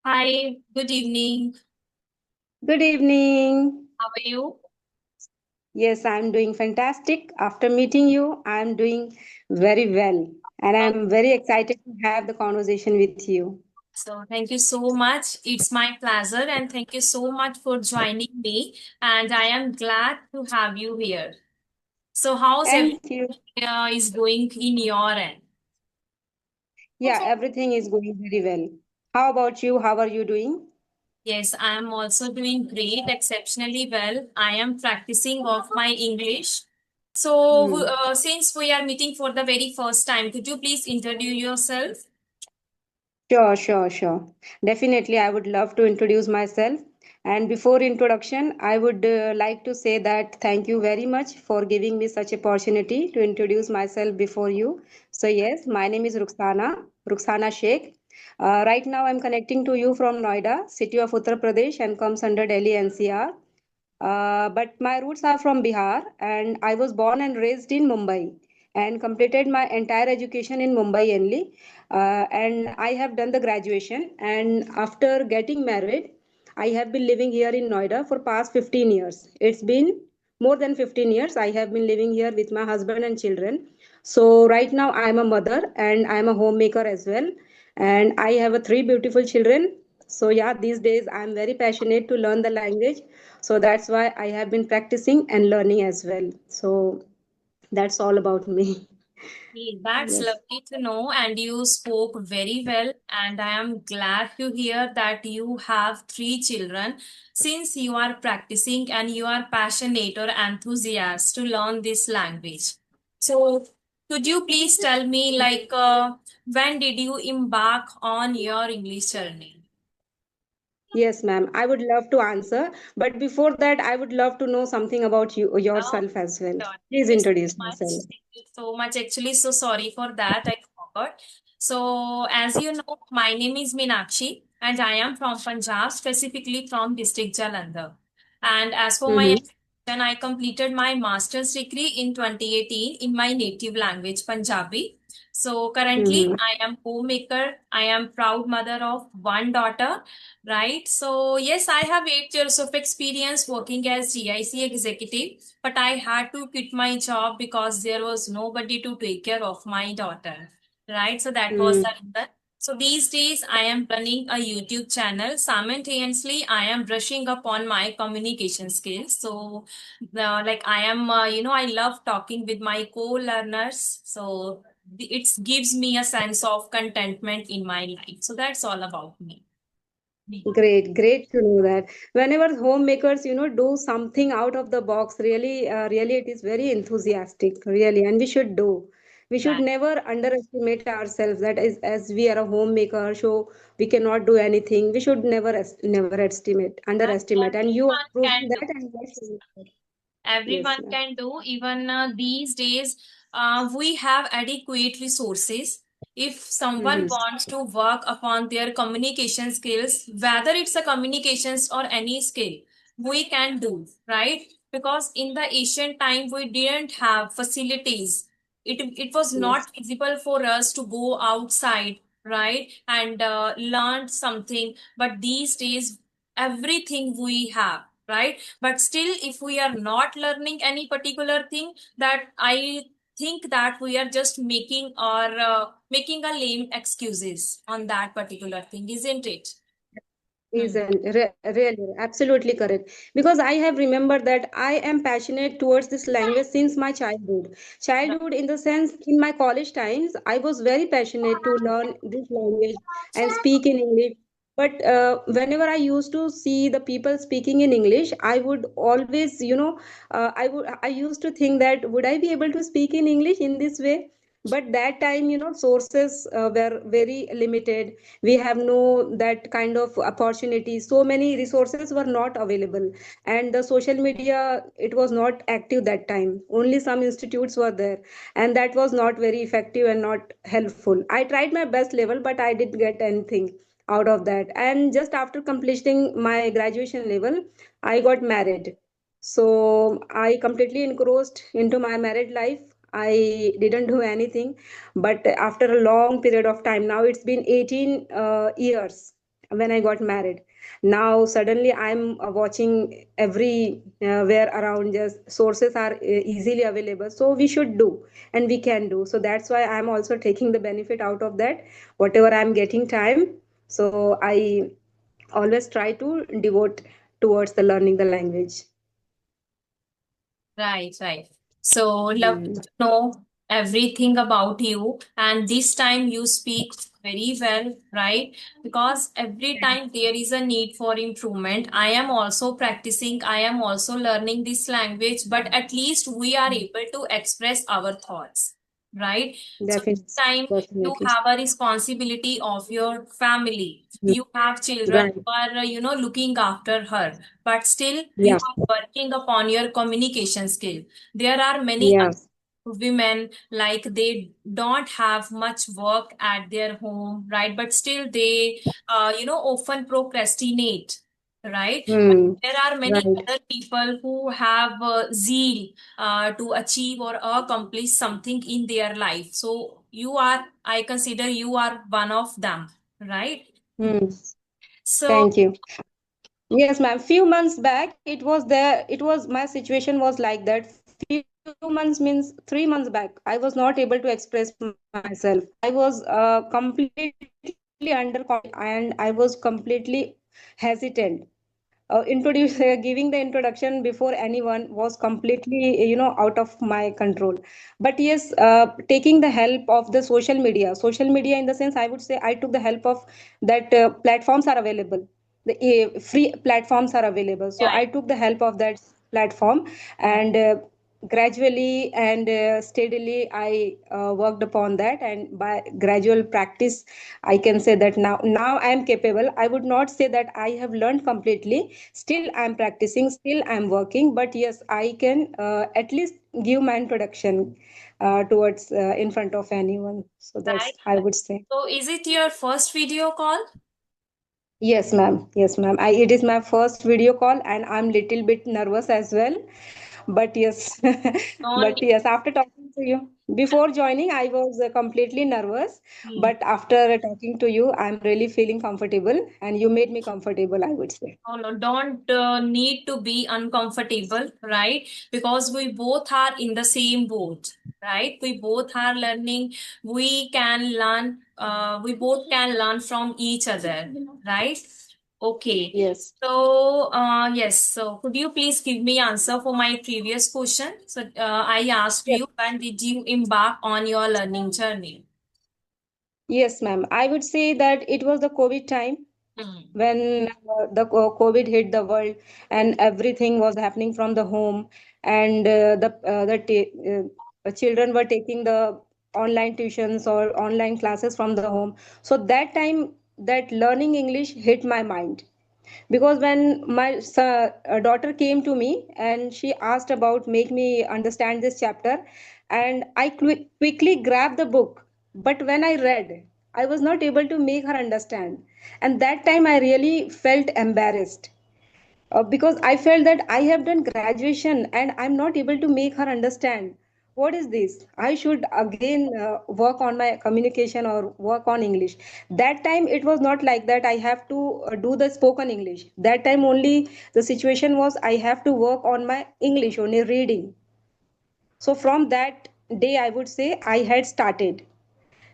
Hi, good evening. Good evening. How are you? Yes, I'm doing fantastic. After meeting you, I'm doing very well. And Uh, I'm very excited to have the conversation with you. So, thank you so much. It's my pleasure, and thank you so much for joining me. And I am glad to have you here. So, how's everything Thank you. is going in your end? Yeah, everything is going very well. How about you? How are you doing? Yes, I am also doing great, exceptionally well. I am practicing of my English. So, Hmm. since we are meeting for the very first time, could you please introduce yourself? Sure. Definitely, I would love to introduce myself. And before introduction, I would like to say that thank you very much for giving me such opportunity to introduce myself before you. So yes, my name is Ruxana Sheikh. Right now, I'm connecting to you from Noida, city of Uttar Pradesh, and comes under Delhi NCR. But my roots are from Bihar, and I was born and raised in Mumbai and completed my entire education in Mumbai only. And I have done the graduation. And after getting married, I have been living here in Noida for past 15 years. It's been more than 15 years. I have been living here with my husband and children. So right now I am a mother and I am a homemaker as well. And I have a three beautiful children. So yeah, these days I'm very passionate to learn the language, so that's why I have been practicing and learning as well. So that's all about me. That's Yes. lovely to know, and you spoke very well. And I am glad to hear that you have three children. Since you are practicing and you are passionate or enthusiast to learn this language. So, could you please tell me, when did you embark on your English journey? Yes, ma'am. I would love to answer, but before that, I would love to know something about you Oh, yourself as well. sure. Thank Please you so introduce much. yourself. Thank you so much. Actually, so sorry for that. I forgot. So, as you know, my name is Meenakshi, and I am from Punjab, specifically from district Jalandhar. And as for my Mm-hmm. education, I completed my master's degree in 2018 in my native language, Punjabi. So currently, Mm-hmm. I am homemaker. I am proud mother of one daughter, right? So yes, I have 8 years of experience working as GIC executive, but I had to quit my job because there was nobody to take care of my daughter, right? So that was the reason. So these days, I am running a YouTube channel. Simultaneously, I am brushing up on my communication skills. So, I am, I love talking with my co-learners. So it gives me a sense of contentment in my life. So that's all about me. Great to know that. Whenever homemakers, do something out of the box, really, it is very enthusiastic, really, and we should do. We should Right. never underestimate ourselves. That is, as we are a homemaker, so we cannot do anything. We should never underestimate. And you are Everyone proving can do. that, and yes, Everyone ma'am. can do. Even these days, we have adequate resources. If someone Mm-hmm. wants to work upon their communication skills, whether it's a communications or any skill, we can do, right? Because in the ancient time, we didn't have facilities. It was Yes. not feasible for us to go outside, right? And learn something. But these days, everything we have, right? But still, if we are not learning any particular thing, that I think that we are just making a lame excuses on that particular thing, isn't it? Hmm. Really absolutely correct, because I have remembered that I am passionate towards this language since my childhood in the sense, in my college times I was very passionate to learn this language and speak in English. But whenever I used to see the people speaking in English, I would always, I used to think that would I be able to speak in English in this way. But that time, sources were very limited. We have no that kind of opportunity. So many resources were not available, and the social media, it was not active that time. Only some institutes were there, and that was not very effective and not helpful. I tried my best level, but I didn't get anything out of that. And just after completing my graduation level, I got married. So I completely engrossed into my married life. I didn't do anything, but after a long period of time, now it's been 18 years. when I got married. Now suddenly I'm watching every where around, just sources are easily available. So we should do and we can do. So that's why I'm also taking the benefit out of that. Whatever I'm getting time, so I always try to devote towards the learning the language. Right, right. So, love Mm. to know everything about you, and this time you speak very well, right? Because every time there is a need for improvement. I am also practicing, I am also learning this language, but at least we are able to express our thoughts, right? So, Definitely, this time you definitely. have a responsibility of your family. Mm. You have children Right. who are, looking after her, but still you Yeah. are working upon your communication skill. There are many Yeah. women like they don't have much work at their home, right? But still they, often procrastinate, right? But Hmm. there are many Right. other people who have zeal to achieve or accomplish something in their life. So you are, I consider you are one of them, right? Hmm. So, Thank you. Yes, ma'am. Few months back, it was there. It was my situation was like that. Few months means 3 months back. I was not able to express myself. I was completely under confident and I was completely hesitant. Giving the introduction before anyone was completely, out of my control. But yes, taking the help of the social media in the sense, I would say I took the help of that. Platforms are available, the free platforms are available, so yeah, I took the help of that platform. And gradually and steadily I worked upon that, and by gradual practice I can say that now I am capable. I would not say that I have learned completely. Still I am practicing, still I am working, but yes, I can at least give my introduction towards in front of anyone. So right. that's I would say. So is it your first video call? Yes, ma'am. Yes, ma'am. It is my first video call, and I'm little bit nervous as well. But yes, No but yes, after talking to you, before joining, I was completely nervous. need. But after talking to you, I'm really feeling comfortable, and you made me comfortable, I would say. Oh, no, don't need to be uncomfortable, right? Because we both are in the same boat, right? We both are learning. We both can learn from each other, right? Okay. Yes. So, yes. So, could you please give me answer for my previous question? So, I asked Yes. you, when did you embark on your learning journey? Yes, ma'am. I would say that it was the COVID time Hmm. when the COVID hit the world and everything was happening from the home, and children were taking the online tuitions or online classes from the home. So that time, that learning English hit my mind, because when my daughter came to me and she asked about make me understand this chapter, and I quickly grabbed the book, but when I read, I was not able to make her understand. And that time I really felt embarrassed, because I felt that I have done graduation and I'm not able to make her understand. What is this? I should again work on my communication or work on English. That time it was not like that. I have to do the spoken English. That time only the situation was I have to work on my English, only reading. So from that day, I would say I had started,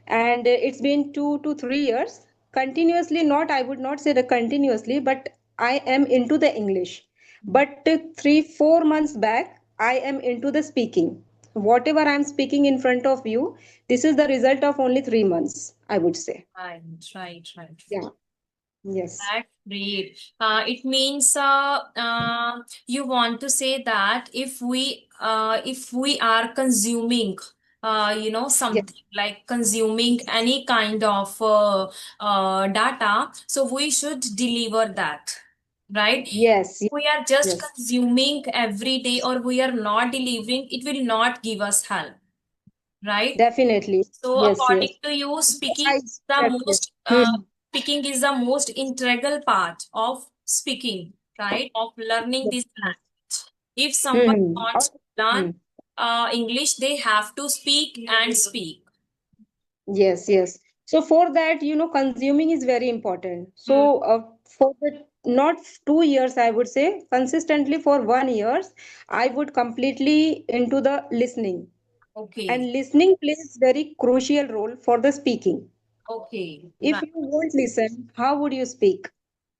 and it's been 2 to 3 years continuously. Not, I would not say the continuously, but I am into the English. But 3 4 months back, I am into the speaking. Whatever I'm speaking in front of you, this is the result of only 3 months, I would say. Right, right, right. Yeah. Yes. That's great. It means you want to say that if we are consuming Yes. something like consuming any kind of data, so we should deliver that, right? Yes. Yes. We are just Yes. consuming every day or we are not delivering, it will not give us help, right? Definitely. So Yes. according Yes. to you, I that's it. Hmm. speaking is the most integral part of speaking, right? Of learning Yes. this Yes. language. If someone Hmm. wants to learn Hmm. English, they have to speak and speak. Yes. Yes. So for that, consuming is very important. Hmm. So for the not 2 years, I would say consistently for 1 years, I would completely into the listening. Okay. And listening plays very crucial role for the speaking. Okay. If Right. you won't listen, how would you speak?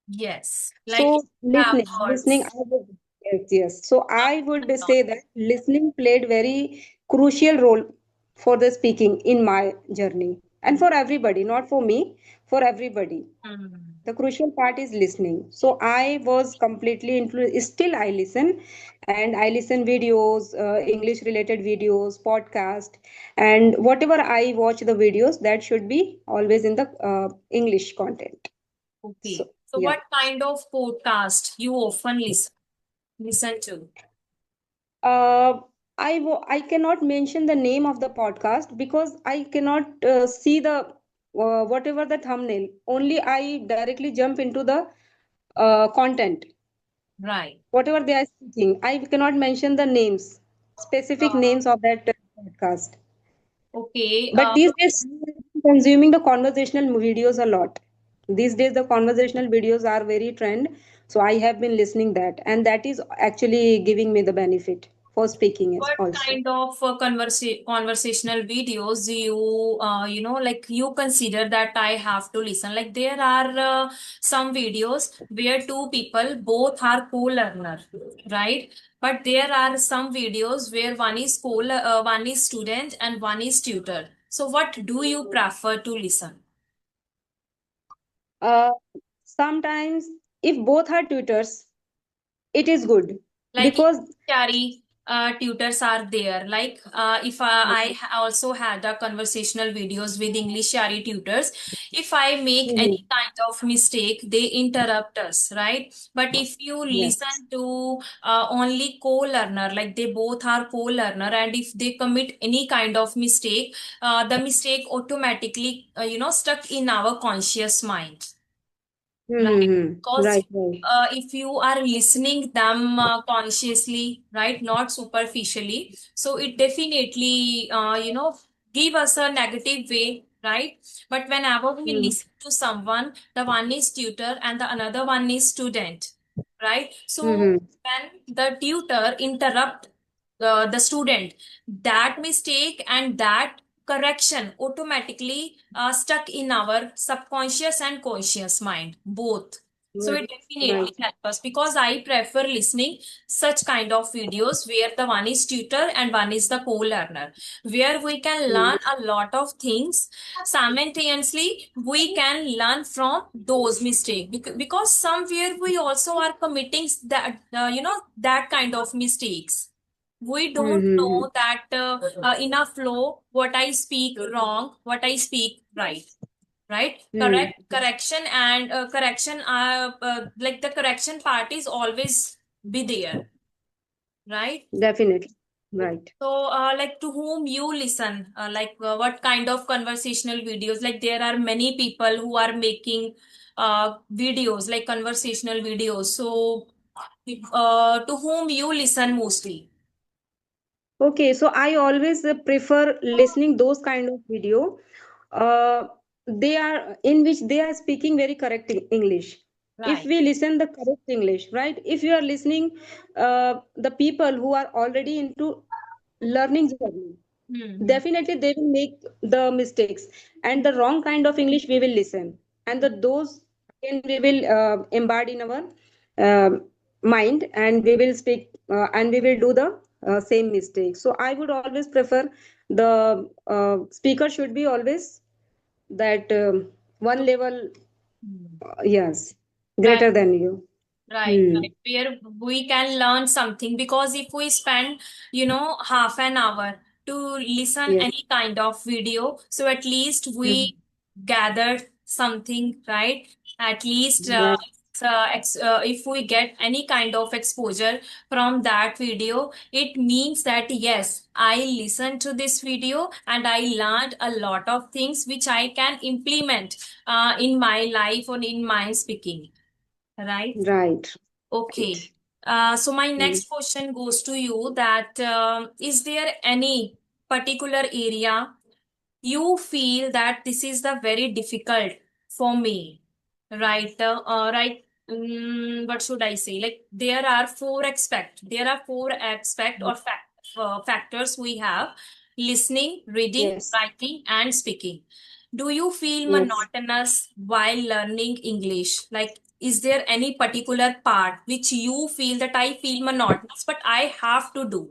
Yes. Like So have listening, words. I would, yes, yes. So I would say that listening played very crucial role for the speaking in my journey and for everybody, not for me, for everybody. Hmm. The crucial part is listening. So I was completely influenced. Still, I listen, and I listen videos, English related videos, podcast, and whatever I watch the videos that should be always in the English content. Okay. So So yeah. what kind of podcast you often listen to? I cannot mention the name of the podcast because I cannot see the whatever the thumbnail. Only I directly jump into the content, Right. whatever they are speaking. I cannot mention the names, specific Uh, names of that podcast. okay. But these days, I'm consuming the conversational videos a lot. These days, the conversational videos are very trend. So I have been listening that, and that is actually giving me the benefit for speaking as What also. kind of conversational videos do you like you consider that I have to listen? Like there are some videos where two people both are co-learner, right? But there are some videos where one is student and one is tutor. So what do you prefer to listen? Uh, Sometimes, if both are tutors, it is good Like because Shari tutors are there. Like if also had a conversational videos with English Shari tutors. If I make Mhm. any kind of mistake, they interrupt us, right? But if you Yes. listen to only co-learner, like they both are co-learner, and if they commit any kind of mistake, the mistake automatically stuck in our conscious mind, right? Mm-hmm. Because Right, right. if you are listening them consciously, right, not superficially, so it definitely give us a negative way, right? But whenever we Mm-hmm. listen to someone, the one is tutor and the another one is student, right? So Mm-hmm. when the tutor interrupt the student, that mistake and that correction automatically stuck in our subconscious and conscious mind both. So Right, it definitely right. helps us because I prefer listening such kind of videos where the one is tutor and one is the co-learner, where we can learn a lot of things simultaneously. We can learn from those mistakes because somewhere we also are committing that that kind of mistakes. We don't Mm-hmm. know that in a flow what I speak wrong, what I speak right, right? Mm-hmm. Correction and correction like the correction part is always be there, right? Definitely. Right. So like to whom you listen, like what kind of conversational videos? Like there are many people who are making videos like conversational videos, so to whom you listen mostly? Okay, so I always prefer listening those kind of video. Uh, they are in which they are speaking very correct English. If Right. we listen the correct English, right? If you are listening, the people who are already into learning journey, Hmm. definitely they will make the mistakes and the wrong kind of English we will listen, and those again we will embed in our mind, and we will speak and we will do the same mistake. So I would always prefer the speaker should be always that one level, Hmm. yes, Right. greater than you. Right, Hmm. right. Where we can learn something because if we spend, half an hour to listen Yes. any kind of video, so at least Mhm. we gathered something, right? At least Right. if we get any kind of exposure from that video, it means that yes, I listened to this video and I learned a lot of things which I can implement in my life or in my speaking, right? Right. Okay. Right. So my Hmm. next question goes to you that is there any particular area you feel that this is the very difficult for me, right? What should I say? Like there are four aspect or factors we have: listening, reading, Yes, writing, and speaking. Do you feel yes. monotonous while learning English? Like, is there any particular part which you feel that I feel monotonous, but I have to do?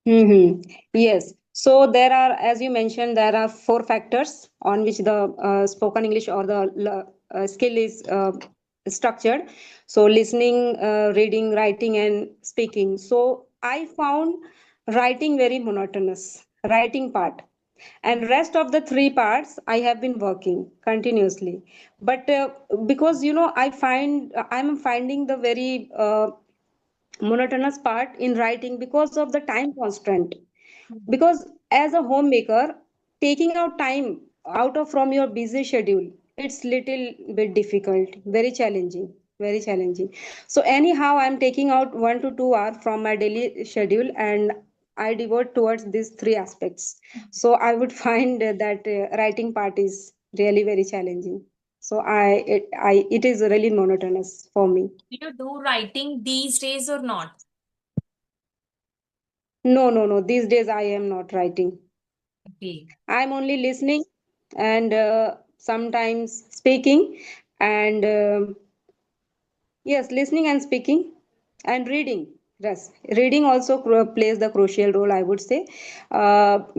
Mm-hmm. Yes. So there are, as you mentioned, there are four factors on which the spoken English or the skill is structured. So listening, reading, writing, and speaking. So I found writing very monotonous, writing part. And rest of the three parts I have been working continuously. But because I find I'm finding the very monotonous part in writing because of the time constraint, because as a homemaker, taking out time out of from your busy schedule, it's little bit difficult, very challenging, very challenging. So anyhow, I'm taking out 1 to 2 hours from my daily schedule, and I devote towards these three aspects. So I would find that writing part is really very challenging. So it is really monotonous for me. Do you do writing these days or not? No. These days I am not writing. Okay. I'm only listening and sometimes speaking, and yes, listening and speaking and reading. Yes, reading also plays the crucial role, I would say.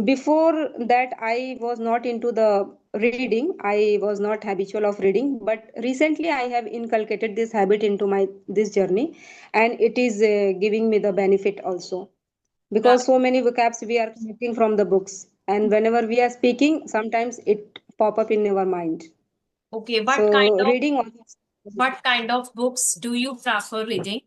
Before that, I was not into the reading. I was not habitual of reading, but recently I have inculcated this habit into my this journey, and it is giving me the benefit also, because Right. so many vocabs we are collecting from the books, and whenever we are speaking, sometimes it pop up in our mind. Okay. So reading also. What kind of books do you prefer reading?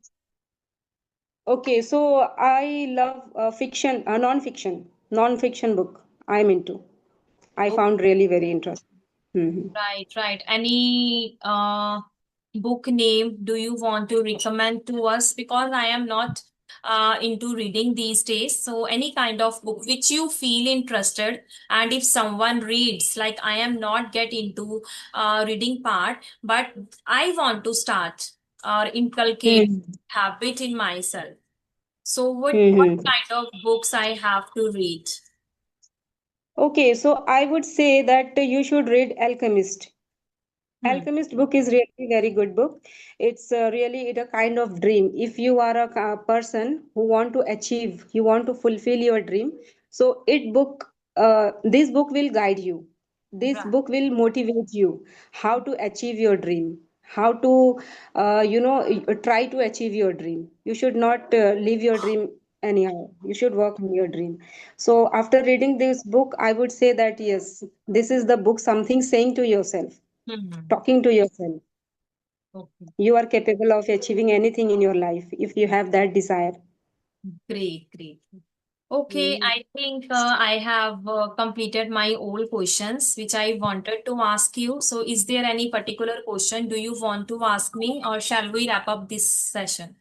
Okay, so I love fiction, non-fiction book I'm into. I Oh, found really very interesting. Mhm. right, right. Any book name do you want to recommend to us? Because I am not into reading these days. So any kind of book which you feel interested, and if someone reads, like I am not get into reading part, but I want to start or inculcate Mhm. habit in myself. So what Mhm. kind of books I have to read? Okay, so I would say that you should read Alchemist. Hmm. Alchemist book is really very good book. It's really it a kind of dream. If you are a person who want to achieve, you want to fulfill your dream, so this book will guide you. This Right. book will motivate you how to achieve your dream, how to try to achieve your dream. You should not live your dream anyhow. You should work on your dream. So after reading this book, I would say that yes, this is the book, something saying to yourself, Hmm. talking to yourself. Okay. You are capable of achieving anything in your life if you have that desire. Great, great. Okay, Mm. I think I have completed my all questions which I wanted to ask you. So, is there any particular question do you want to ask me, or shall we wrap up this session?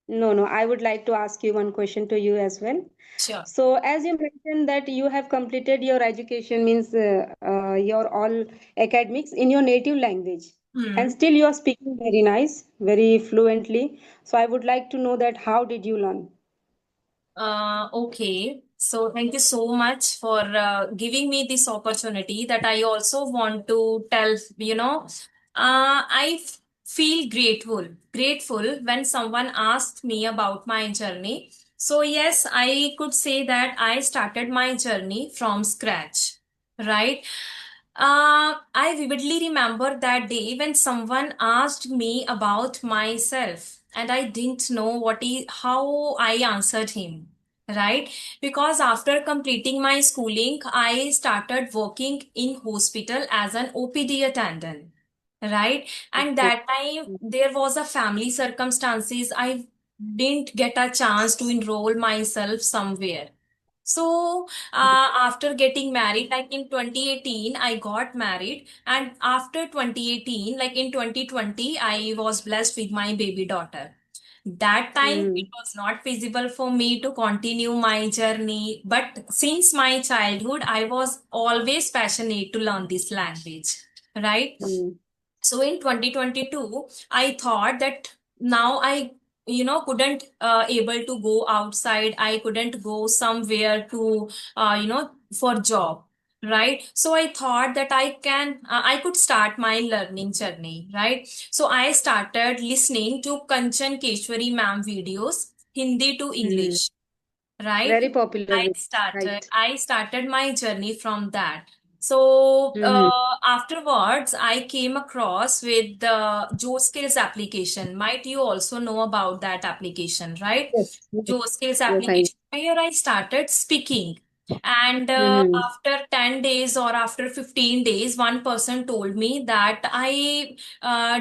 No, I would like to ask you one question to you as well. Sure. So, as you mentioned that you have completed your education, means your all academics in your native language, and Hmm. still you are speaking very nice, very fluently. So, I would like to know that how did you learn? Okay. So thank you so much for giving me this opportunity that I also want to tell, feel grateful when someone asked me about my journey. So yes, I could say that I started my journey from scratch, right? I vividly remember that day when someone asked me about myself, and I didn't know how I answered him. Right? Because after completing my schooling, I started working in hospital as an OPD attendant. Right? And Okay. that time there was a family circumstances. I didn't get a chance to enroll myself somewhere. So, after getting married, like in 2018, I got married. And after 2018, like in 2020, I was blessed with my baby daughter. That time it Mm, was not feasible for me to continue my journey, but since my childhood, I was always passionate to learn this language, right? mm, So in 2022, I thought that now I, couldn't able to go outside. I couldn't go somewhere to, for job, right? So I thought that I could start my learning journey, right? So I started listening to Kanchan Keshwari ma'am videos, Hindi to mm. English, right? Very popular i with, started right. i started my journey from that. So Mm-hmm. afterwards I came across with the Joe Skills application. Might you also know about that application, right? Yes, yes, Joe Skills yes, I. application, where I started speaking. And Mm-hmm. after 10 days or after 15 days, one person told me that I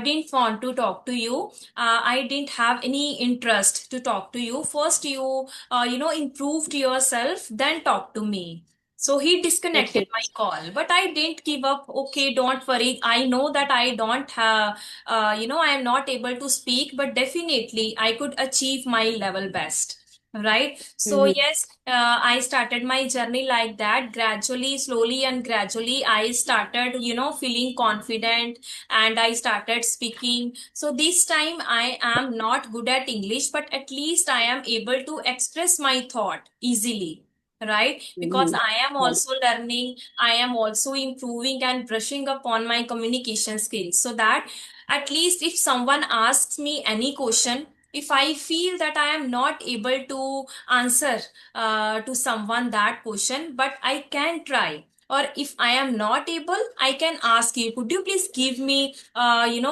didn't want to talk to you. I didn't have any interest to talk to you. First, improved yourself, then talk to me. So he disconnected Okay. my call, but I didn't give up. Okay, don't worry. I know that I don't have, I am not able to speak, but definitely I could achieve my level best. Right. So, Mm-hmm. yes, I started my journey like that. Gradually, slowly, and gradually, I started, feeling confident and I started speaking. So this time I am not good at English, but at least I am able to express my thought easily. Right? Because Mm-hmm. I am Right. also learning, I am also improving and brushing up on my communication skills, so that at least if someone asks me any question, if I feel that I am not able to answer to someone that question, but I can try, or if I am not able, I can ask you, could you please give me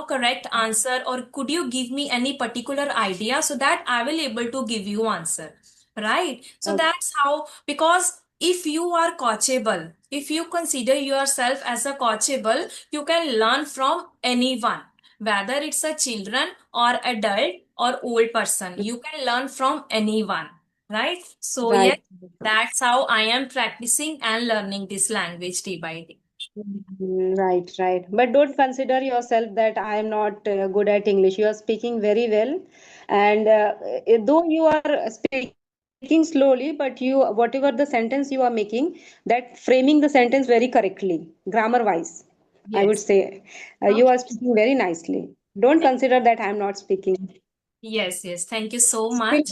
correct answer, or could you give me any particular idea, so that I will able to give you answer, right? So Okay. that's how, because if you are coachable, if you consider yourself as a coachable, you can learn from anyone, whether it's a children or adult or old person, you can learn from anyone, right? So yes, Right. that's how I am practicing and learning this language day by day. Right, right. But don't consider yourself that I am not good at English. You are speaking very well, and though you are speaking slowly, but you, whatever the sentence you are making, that framing the sentence very correctly, grammar wise, I would Yes. say, you are Okay. speaking very nicely. Don't consider that I am not speaking. Yes, yes. Thank you so Still, much.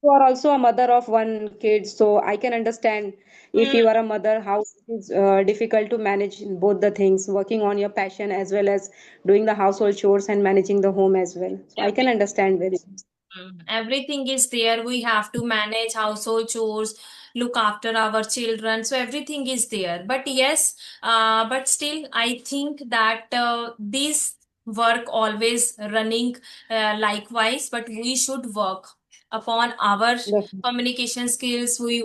you are also a mother of one kid, so I can understand if Hmm. you are a mother, how it is difficult to manage both the things, working on your passion as well as doing the household chores and managing the home as well. So I can Every, understand very much. everything is there. We have to manage household chores, look after our children. So everything is there. But yes, but still, I think that this work always running likewise, but we should work upon our Definitely. communication skills. We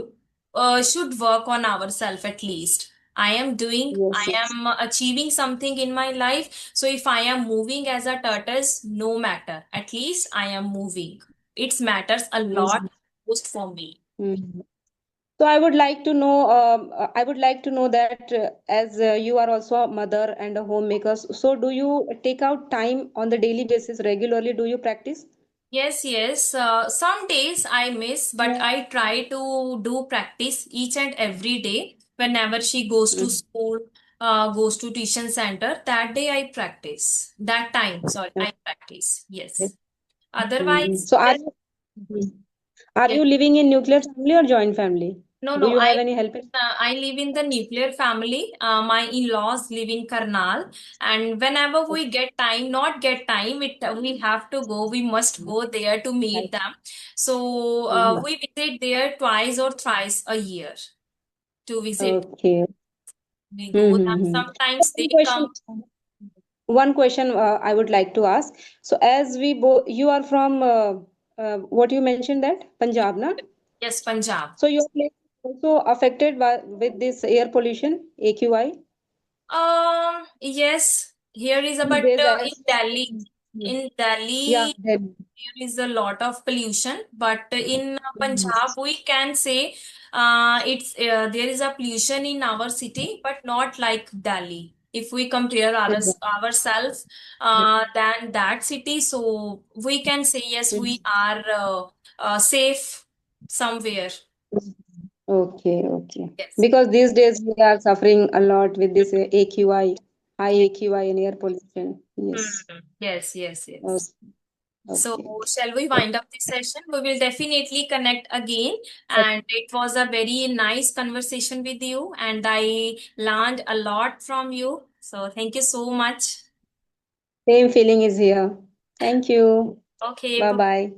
should work on ourselves at least. I Yes, yes. am achieving something in my life. So if I am moving as a tortoise, no matter. At least I am moving. It matters a lot Mhm. most for me. Mhm. So I would like to know, I would like to know that as you are also a mother and a homemaker, so do you take out time on the daily basis regularly? Do you practice? Yes, yes. Some days I miss, but I try to do practice each and every day. Whenever she goes to Mhm. school, goes to tuition center, that day I practice. That time, sorry, I practice. Okay. Yes. Mhm. Otherwise, So yes, are yes. you living in nuclear family or joint family? No, Do no. you have any helpers? I live in the nuclear family. My in-laws live in Karnal, and whenever we get time, not get time, we have to go. We must go there to meet Right. them. So Mhm. we visit there twice or thrice a year to visit. Okay. We go them. Mm-hmm. Sometimes they One question, come. I would like to ask. So as we both, you are from what you mentioned that Punjab, na? Yes, Punjab. So your place is also affected by with this air pollution, AQI Yes. Here is a, these but days in as Delhi, in yeah, Delhi. then. There is a lot of pollution, but in Punjab, we can say it's there is a pollution in our city, but not like Delhi. if we compare ourselves than that city, so we can say yes, we are safe somewhere. Okay, okay. Yes. Because these days we are suffering a lot with this AQI, high AQI and air pollution. Yes. Mhm. Yes, yes, Okay, yes. So, okay. shall we wind up this session? We will definitely connect again. And it was a very nice conversation with you, and I learned a lot from you. So, thank you so much. Same feeling is here. Thank you. Okay, Bye bye.